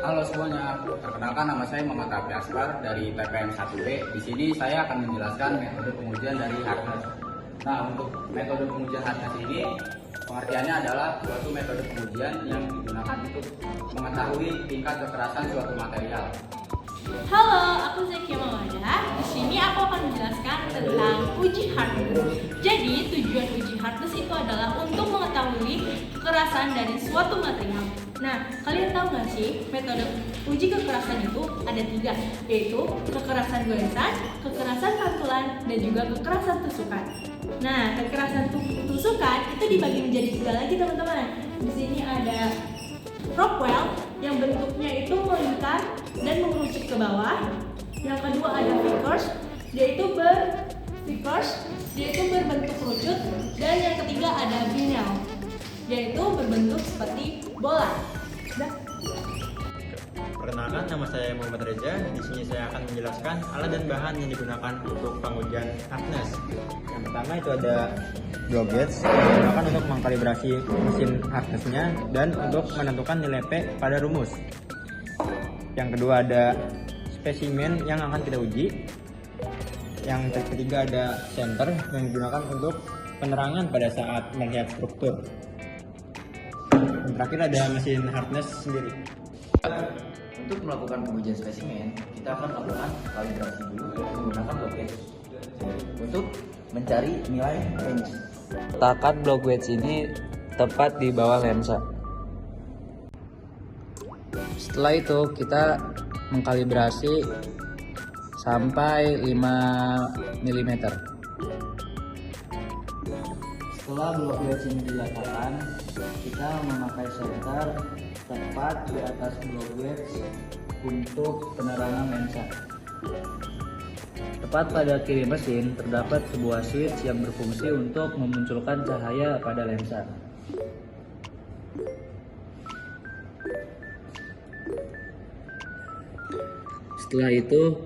Halo semuanya, perkenalkan nama saya Muhammad Rafi Asbar dari TPM 1B. Di sini saya akan menjelaskan metode pengujian dari hardness. Nah, untuk metode pengujian hardness ini pengertiannya adalah suatu metode pengujian yang digunakan untuk mengetahui tingkat kekerasan suatu material. Halo, aku Zakia Mawada. Di sini aku akan menjelaskan tentang uji hardness. Jadi, tujuan uji hardness itu adalah untuk mengetahui kekerasan dari suatu material. Nah, kalian tahu nggak sih metode uji kekerasan itu ada 3, yaitu kekerasan goresan, kekerasan pantulan, dan juga kekerasan tusukan. Nah, kekerasan tusukan itu dibagi menjadi 3 lagi teman-teman. Di sini ada Rockwell yang bentuknya itu melingkar dan mengerucut ke bawah. Yang kedua ada Vickers, yaitu berbentuk kerucut, dan yang ketiga ada Binel, yaitu berbentuk seperti bola. Perkenalkan, nama saya Muhammad Reza. Di sini saya akan menjelaskan alat dan bahan yang digunakan untuk pengujian hardness. Yang pertama itu ada glow gauge yang digunakan untuk mengkalibrasi mesin hardnessnya dan untuk menentukan nilai P pada rumus. Yang kedua ada spesimen yang akan kita uji. Yang ketiga ada center yang digunakan untuk penerangan pada saat melihat struktur. Yang terakhir ada mesin hardness sendiri. Untuk melakukan pengujian spesimen, kita akan melakukan kalibrasi dulu menggunakan block gauge untuk mencari nilai range. Letakkan block gauge ini tepat di bawah lensa. Setelah itu kita mengkalibrasi sampai 5 mm. Setelah block gauge ini diletakkan, kita memakai senter tepat di atas block gauge untuk penerangan lensa. Tepat pada kiri mesin terdapat sebuah switch yang berfungsi untuk memunculkan cahaya pada lensa. Setelah itu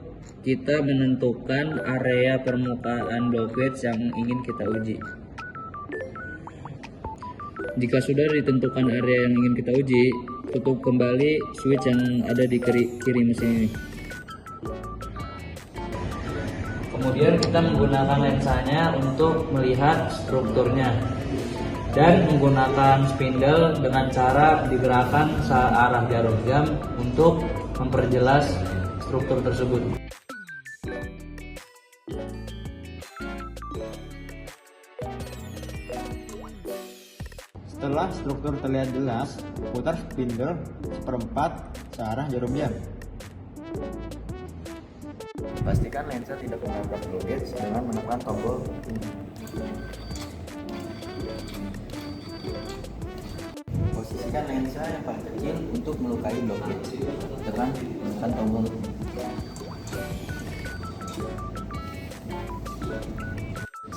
kita menentukan area permukaan block gauge yang ingin kita uji. Jika sudah ditentukan area yang ingin kita uji, tutup kembali switch yang ada di kiri mesin ini. Kemudian kita menggunakan lensanya untuk melihat strukturnya dan menggunakan spindle dengan cara digerakkan searah jarum jam untuk memperjelas struktur tersebut. Setelah struktur terlihat jelas, putar spindle seperempat searah jarum jam. Pastikan lensa tidak menabrak block gauge dengan menekan tombol ini. Posisikan lensa yang paling kecil untuk melukai block gauge dengan menekan tombol ini.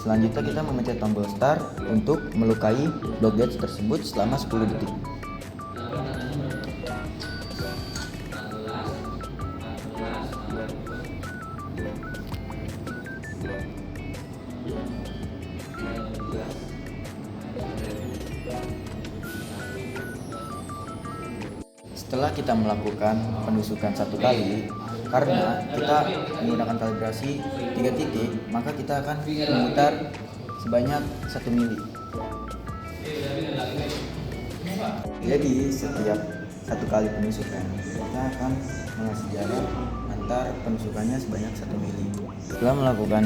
Selanjutnya kita memencet tombol start untuk melukai block gauge tersebut selama 10 detik. Setelah kita melakukan penusukan 1 kali, karena kita menggunakan kalibrasi 3 titik, maka kita akan memutar sebanyak 1 mili. Jadi setiap 1 kali penusukan, kita akan mengasih jarak antar penusukannya sebanyak 1 mili. Setelah melakukan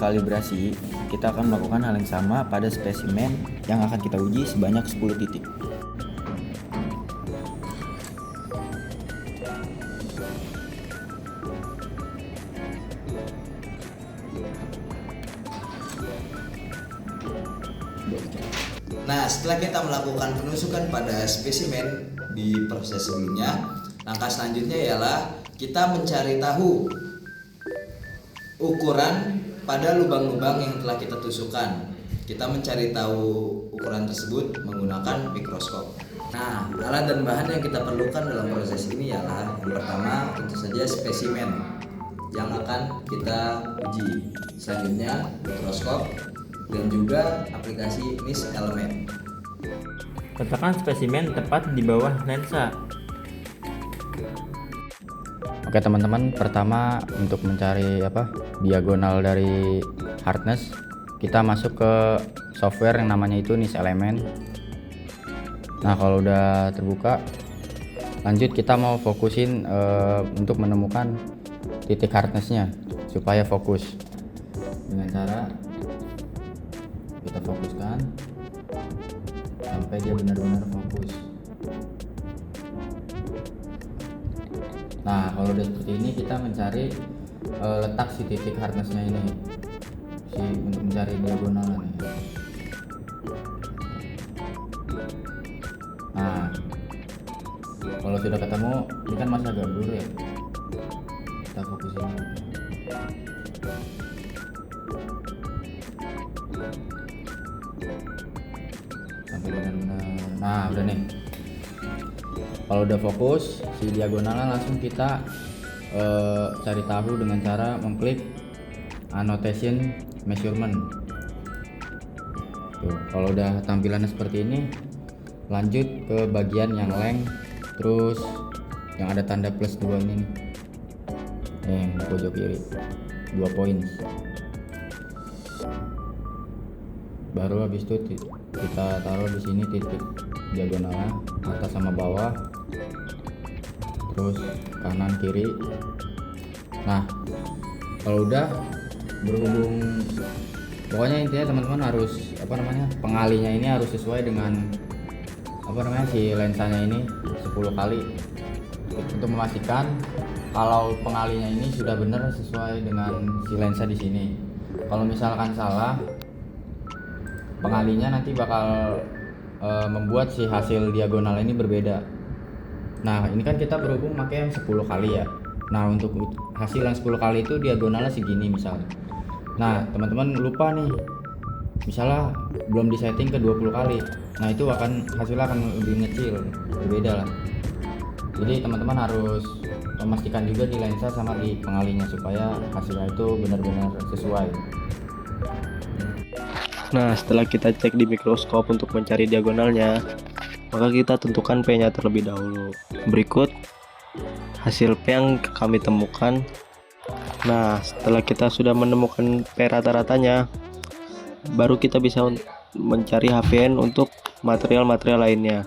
kalibrasi, kita akan melakukan hal yang sama pada spesimen yang akan kita uji sebanyak 10 titik. Nah, setelah kita melakukan penusukan pada spesimen di proses sebelumnya, langkah selanjutnya ialah kita mencari tahu ukuran pada lubang-lubang yang telah kita tusukkan. Kita mencari tahu ukuran tersebut menggunakan mikroskop. Nah, alat dan bahan yang kita perlukan dalam proses ini ialah yang pertama tentu saja spesimen yang akan kita uji. Selanjutnya mikroskop dan juga aplikasi MIS Element. Letakkan spesimen tepat di bawah lensa. Oke teman-teman, pertama untuk mencari diagonal dari hardness, kita masuk ke software yang namanya itu Nice Element. Nah kalau udah terbuka, lanjut kita mau fokusin untuk menemukan titik hardnessnya supaya fokus. Dengan cara kita fokuskan sampai dia benar-benar fokus. Nah kalau udah seperti ini, kita mencari letak si titik hardnessnya ini, untuk mencari diagonalnya nih. Nah kalau sudah ketemu, ini kan masih agak blur ya, kita fokusin sampai benar-benar. Nah udah nih, kalau udah fokus si diagonalnya, langsung kita cari tahu dengan cara mengklik annotation measurement. Tuh, kalau udah tampilannya seperti ini, lanjut ke bagian yang length, terus yang ada tanda plus 2 ini nih, yang di pojok kiri 2 poin. Baru habis itu kita taruh di sini titik diagonalnya, atas sama bawah, terus kanan kiri. Nah kalau udah berhubung, pokoknya intinya teman-teman harus pengalinya ini harus sesuai dengan si lensanya ini 10 kali untuk memastikan kalau pengalinya ini sudah benar sesuai dengan si lensa di sini. Kalau misalkan salah, pengalinya nanti bakal membuat si hasil diagonal ini berbeda. Nah ini kan kita berhubung pakai yang 10 kali ya. Nah untuk hasil yang 10 kali itu diagonalnya segini misalnya. Nah teman-teman lupa nih, misalnya belum disetting ke 20 kali, nah itu hasilnya akan lebih kecil, berbeda lah. Jadi teman-teman harus memastikan juga di lensa sama di pengalinya supaya hasilnya itu benar-benar sesuai. Nah, setelah kita cek di mikroskop untuk mencari diagonalnya, maka kita tentukan P-nya terlebih dahulu. Berikut hasil P yang kami temukan. Nah, setelah kita sudah menemukan P rata-ratanya, baru kita bisa mencari HVN untuk material-material lainnya.